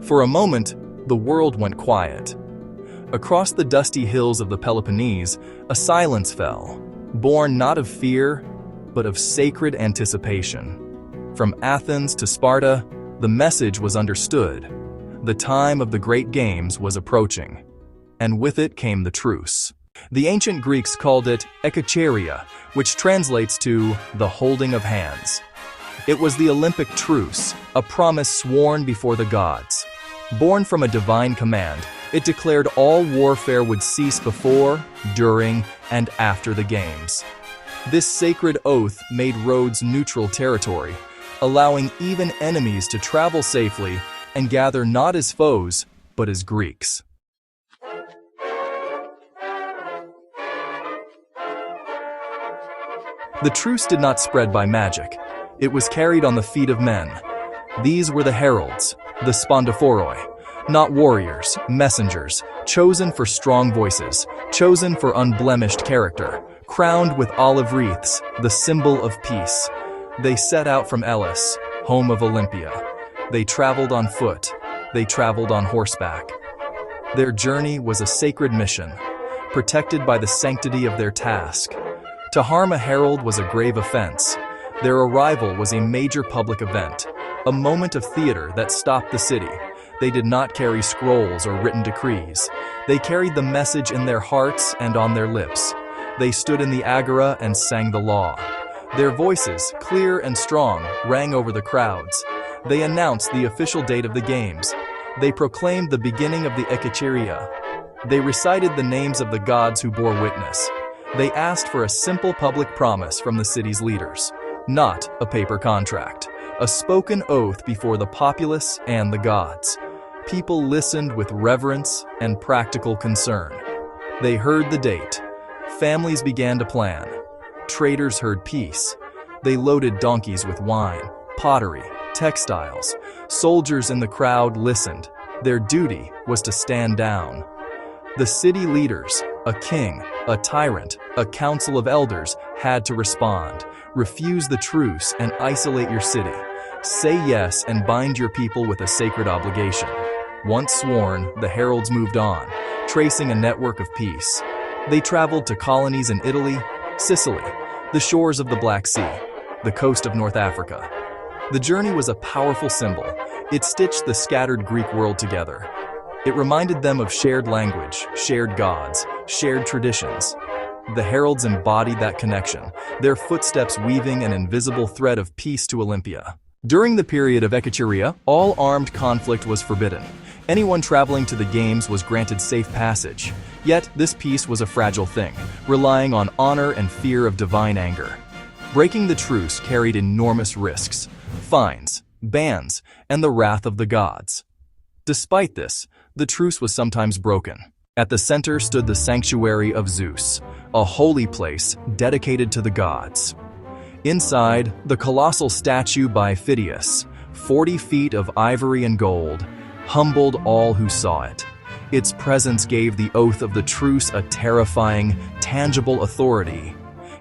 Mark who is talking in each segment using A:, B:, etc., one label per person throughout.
A: For a moment, the world went quiet. Across the dusty hills of the Peloponnese, a silence fell, born not of fear, but of sacred anticipation. From Athens to Sparta, the message was understood. The time of the great games was approaching, and with it came the truce. The ancient Greeks called it Ekecheiria, which translates to the holding of hands. It was the Olympic Truce, a promise sworn before the gods. Born from a divine command, it declared all warfare would cease before, during, and after the games. This sacred oath made roads neutral territory, allowing even enemies to travel safely and gather not as foes, but as Greeks. The truce did not spread by magic. It was carried on the feet of men. These were the heralds, the spondophoroi, not warriors, messengers, chosen for strong voices, chosen for unblemished character, crowned with olive wreaths, the symbol of peace. They set out from Elis, home of Olympia. They traveled on foot. They traveled on horseback. Their journey was a sacred mission, protected by the sanctity of their task. To harm a herald was a grave offense. Their arrival was a major public event, a moment of theater that stopped the city. They did not carry scrolls or written decrees. They carried the message in their hearts and on their lips. They stood in the agora and sang the law. Their voices, clear and strong, rang over the crowds. They announced the official date of the games. They proclaimed the beginning of the Ekecheiria. They recited the names of the gods who bore witness. They asked for a simple public promise from the city's leaders, not a paper contract, a spoken oath before the populace and the gods. People listened with reverence and practical concern. They heard the date. Families began to plan. Traders heard peace. They loaded donkeys with wine, pottery, textiles. Soldiers in the crowd listened. Their duty was to stand down. The city leaders, a king, a tyrant, a council of elders, had to respond. Refuse the truce and isolate your city. Say yes and bind your people with a sacred obligation. Once sworn, the heralds moved on, tracing a network of peace. They traveled to colonies in Italy, Sicily, the shores of the Black Sea, the coast of North Africa. The journey was a powerful symbol. It stitched the scattered Greek world together. It reminded them of shared language, shared gods, shared traditions. The heralds embodied that connection, their footsteps weaving an invisible thread of peace to Olympia. During the period of Ekecheiria, all armed conflict was forbidden. Anyone traveling to the games was granted safe passage. Yet, this peace was a fragile thing, relying on honor and fear of divine anger. Breaking the truce carried enormous risks, fines, bans, and the wrath of the gods. Despite this, the truce was sometimes broken. At the center stood the sanctuary of Zeus, a holy place dedicated to the gods. Inside, the colossal statue by Phidias, 40 feet of ivory and gold, humbled all who saw it. Its presence gave the oath of the truce a terrifying, tangible authority.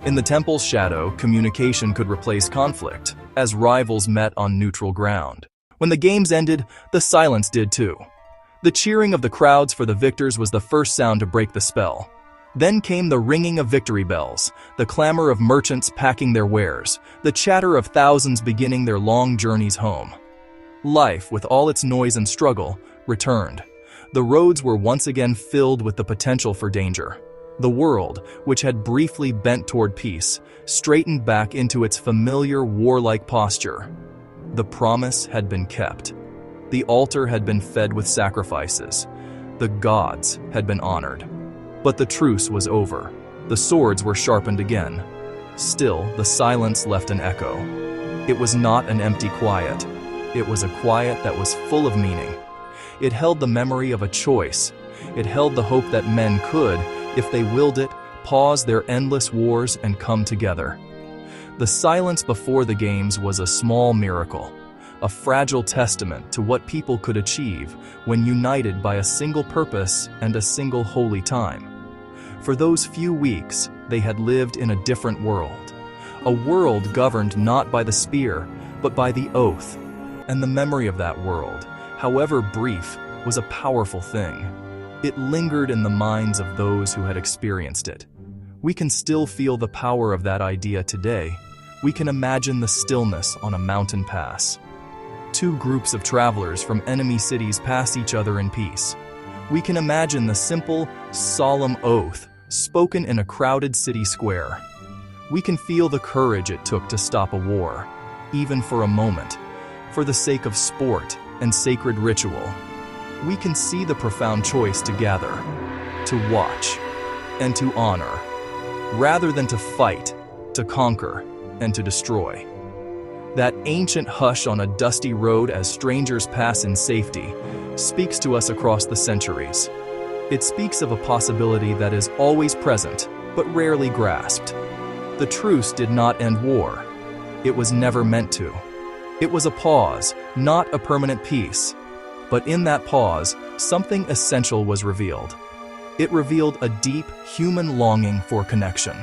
A: In the temple's shadow, communication could replace conflict, as rivals met on neutral ground. When the games ended, the silence did too. The cheering of the crowds for the victors was the first sound to break the spell. Then came the ringing of victory bells, the clamor of merchants packing their wares, the chatter of thousands beginning their long journeys home. Life, with all its noise and struggle, returned. The roads were once again filled with the potential for danger. The world, which had briefly bent toward peace, straightened back into its familiar warlike posture. The promise had been kept. The altar had been fed with sacrifices. The gods had been honored. But the truce was over. The swords were sharpened again. Still, the silence left an echo. It was not an empty quiet. It was a quiet that was full of meaning. It held the memory of a choice. It held the hope that men could, if they willed it, pause their endless wars and come together. The silence before the games was a small miracle, a fragile testament to what people could achieve when united by a single purpose and a single holy time. For those few weeks, they had lived in a different world, a world governed not by the spear, but by the oath. And the memory of that world, however brief, was a powerful thing. It lingered in the minds of those who had experienced it. We can still feel the power of that idea today. We can imagine the stillness on a mountain pass. Two groups of travelers from enemy cities pass each other in peace. We can imagine the simple, solemn oath spoken in a crowded city square. We can feel the courage it took to stop a war, even for a moment, for the sake of sport and sacred ritual. We can see the profound choice to gather, to watch, and to honor, rather than to fight, to conquer, and to destroy. That ancient hush on a dusty road as strangers pass in safety speaks to us across the centuries. It speaks of a possibility that is always present, but rarely grasped. The truce did not end war. It was never meant to. It was a pause, not a permanent peace. But in that pause, something essential was revealed. It revealed a deep human longing for connection,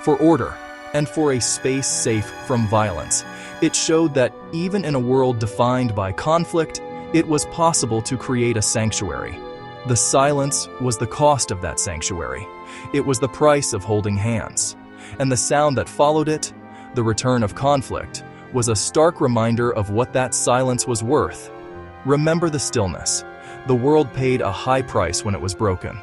A: for order, and for a space safe from violence. It showed that even in a world defined by conflict, it was possible to create a sanctuary. The silence was the cost of that sanctuary. It was the price of holding hands. And the sound that followed it, the return of conflict, was a stark reminder of what that silence was worth. Remember the stillness. The world paid a high price when it was broken.